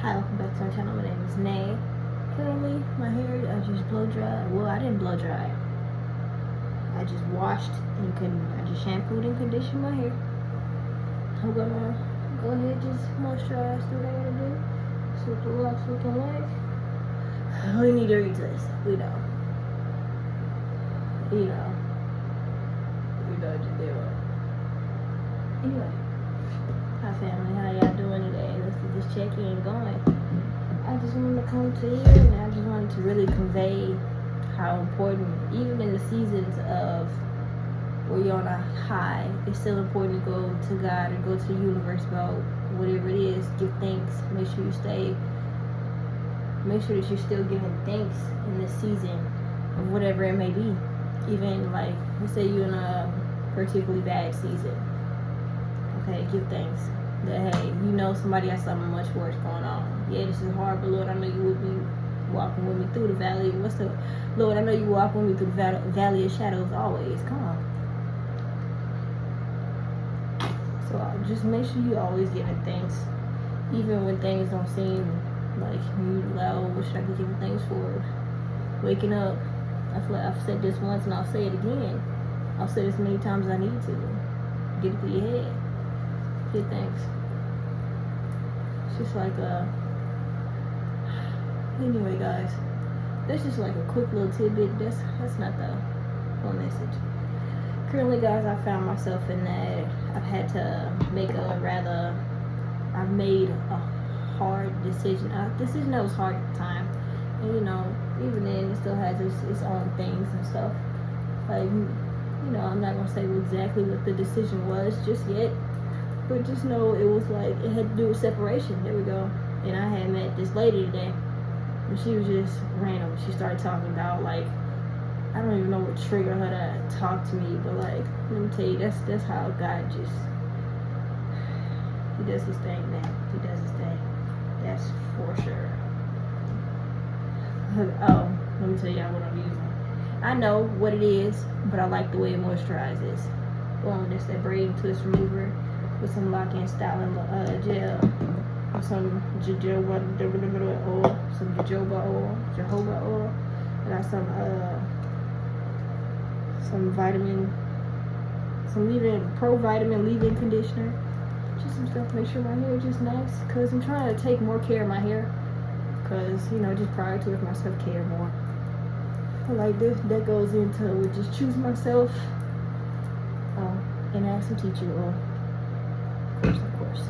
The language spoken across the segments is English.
Hi, welcome back to my channel. My name is Nay. Currently, my hair I just blow dry. Well, I didn't blow dry. I just washed and I just shampooed and conditioned my hair. I'm gonna go ahead and just moisturize. Do what I gotta do. See what the locks looking like. We need to retwist. We know. You know. You know what you do. Anyway. Hi family, how y'all doing today? Let's get this check-in going. I just wanted to come to you and I just wanted to really convey how important, even in the seasons of where you're on a high, it's still important to go to God or go to the universe about whatever it is. Give thanks. Make sure that you're still giving thanks in this season of whatever it may be. Even like, let's say you're in a particularly bad season. Okay, give thanks that, hey, you know somebody has something much worse going on. Yeah, this is hard, but Lord, I know you would be walking with me through the valley. Lord, I know you walk with me through the valley of shadows always. Come on. So just make sure you always giving thanks, even when things don't seem like you what should I be giving thanks for? Waking up. I feel like I've said this once and I'll say it again. I'll say it as many times as I need to. Get it through your head. Give thanks. It's just like anyway guys, that's just like a quick little tidbit. That's not the whole message. Currently guys, I found myself in that I've had to make I've made a hard decision. A decision that was hard at the time. And you know, even then it still has its own things and stuff. Like, you know, I'm not gonna say exactly what the decision was just yet. But just know it was like, it had to do with separation. There we go. And I had met this lady today. And she was just random. She started talking about, like, I don't even know what triggered her to talk to me. But, like, let me tell you, that's how God just, he does his thing, man. He does his thing. That's for sure. Oh, let me tell y'all what I'm using. I know what it is, but I like the way it moisturizes. Boom, that's that braid twist remover. With some lock-in styling gel, with some jojoba oil, jojoba oil. I got some pro vitamin leave-in conditioner. Just some stuff to make sure my hair is just nice. Cause I'm trying to take more care of my hair. Cause you know, just prioritize my self-care more. I like this. That goes into with just choose myself. And add some tea tree oil. Of course.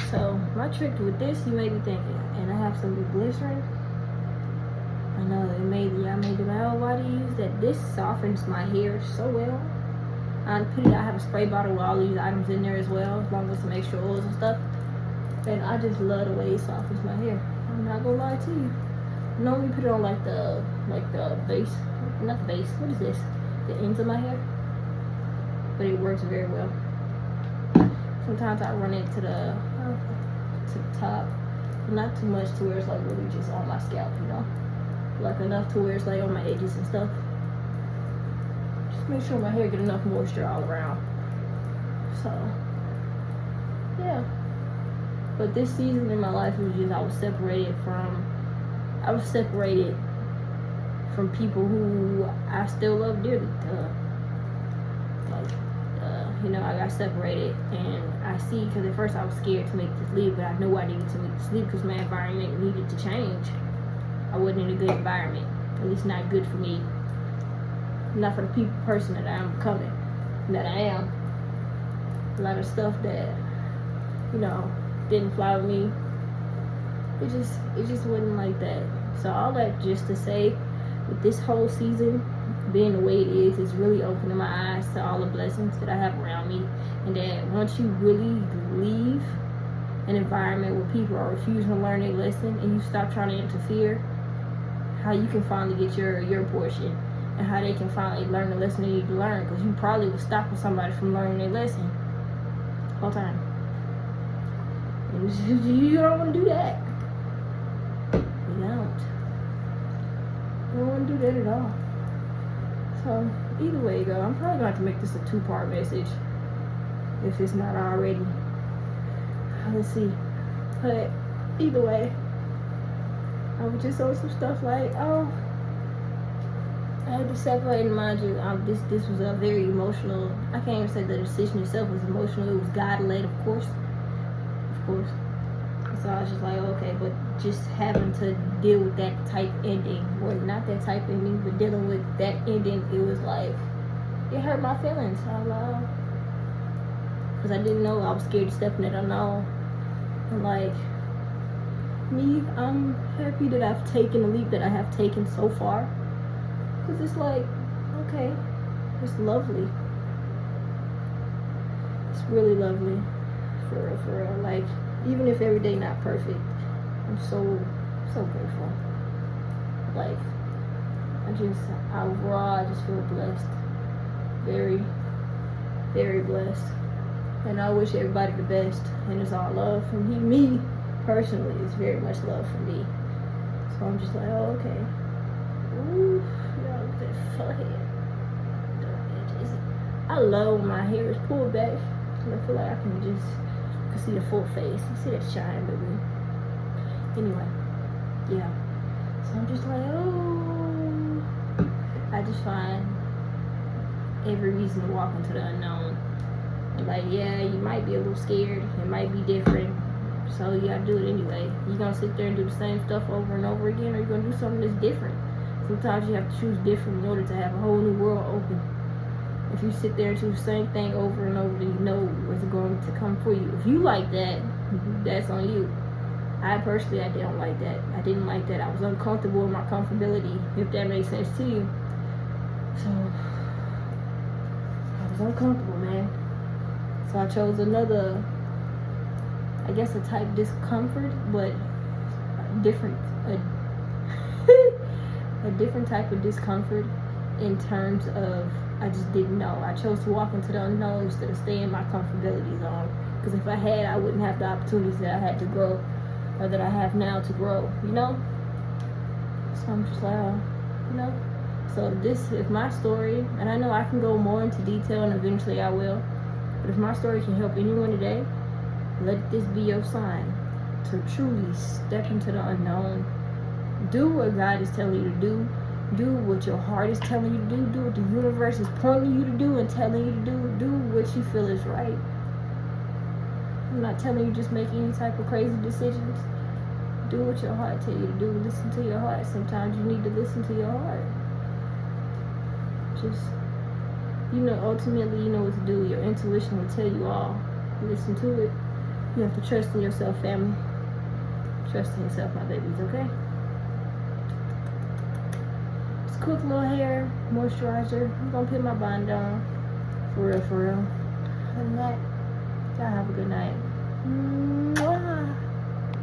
So my trick with this, you may be thinking, and I have some glycerin. I know y'all may be like, oh, why do you use that? This softens my hair so well. I have a spray bottle with all these items in there as well, along with some extra oils and stuff. And I just love the way it softens my hair. I'm not gonna lie to you. Normally put it on like the base, not the base. What is this? The ends of my hair. But it works very well. Sometimes I run it to the top, but not too much to where it's like really just on my scalp, you know, like enough to where it's like on my edges and stuff. Just make sure my hair get enough moisture all around. So yeah, but this season in my life was just I was separated from people who I still love dearly. You know, I got separated, and I see, because at first I was scared to make this leap, but I knew I needed to make this leap because my environment needed to change. I wasn't in a good environment, at least not good for me, not for the person that I am becoming, that I am. A lot of stuff that, you know, didn't fly with me. It just wasn't like that. So all that just to say, with this whole season being the way it is really opening my eyes to all the blessings that I have around me. And that once you really leave an environment where people are refusing to learn their lesson and you stop trying to interfere, how you can finally get your portion, and how they can finally learn the lesson they need to learn, because you probably was stopping somebody from learning their lesson all the time. And you don't want to do that. You don't. You don't want to do that at all. So either way, though, I'm probably going to have to make this a 2-part message if it's not already. Let's see. But either way, I was just on some stuff like, oh, I had to separate, and mind you, this was a very emotional. I can't even say the decision itself was emotional. It was God led, of course. So I was just like, okay, but just having to deal with that type ending, or not that type ending, but dealing with that ending, it was like, it hurt my feelings. Because I didn't know. I was scared to step in it unknown. And like me, I'm happy that I've taken the leap that I have taken so far. Because it's like, okay, it's lovely. It's really lovely. For real. Like, even if every day not perfect, I'm so grateful. Like, overall, I just feel blessed. Very, very blessed. And I wish everybody the best. And it's all love from me personally. It's very much love from me. So I'm just like, oh, okay. Ooh, y'all look at that forehead. I love when my hair is pulled back. I feel like I can see the full face. You see that shine, baby. Anyway, yeah. So I'm just like, oh. I just find every reason to walk into the unknown. Like, yeah, you might be a little scared. It might be different. So you gotta do it anyway. You gonna sit there and do the same stuff over and over again, or you gonna do something that's different? Sometimes you have to choose different in order to have a whole new world open. If you sit there and do the same thing over and over, then you know what's going to come for you. If you like that, that's on you. I personally, I didn't like that. I didn't like that. I was uncomfortable in my comfortability, if that makes sense to you. So, I was uncomfortable, man. So I chose another, I guess, a type discomfort, but a different type of discomfort in terms of, I just didn't know. I chose to walk into the unknown instead of stay in my comfortability zone. Because if I had, I wouldn't have the opportunities that I had to grow, or that I have now to grow, you know? So I'm just like, oh, you know? So if my story, and I know I can go more into detail, and eventually I will, but if my story can help anyone today, let this be your sign to truly step into the unknown. Do what God is telling you to do. Do what your heart is telling you to do. Do what the universe is pointing you to do and telling you to do. Do what you feel is right. I'm not telling you just make any type of crazy decisions. Do what your heart tells you to do. Listen to your heart. Sometimes you need to listen to your heart. Just, ultimately you know what to do. Your intuition will tell you all. Listen to it. You have to trust in yourself, family. Trust in yourself, my babies, okay? Just quick little hair moisturizer. I'm gonna put my bond on. For real. Other than that, y'all have a good night. Mwah.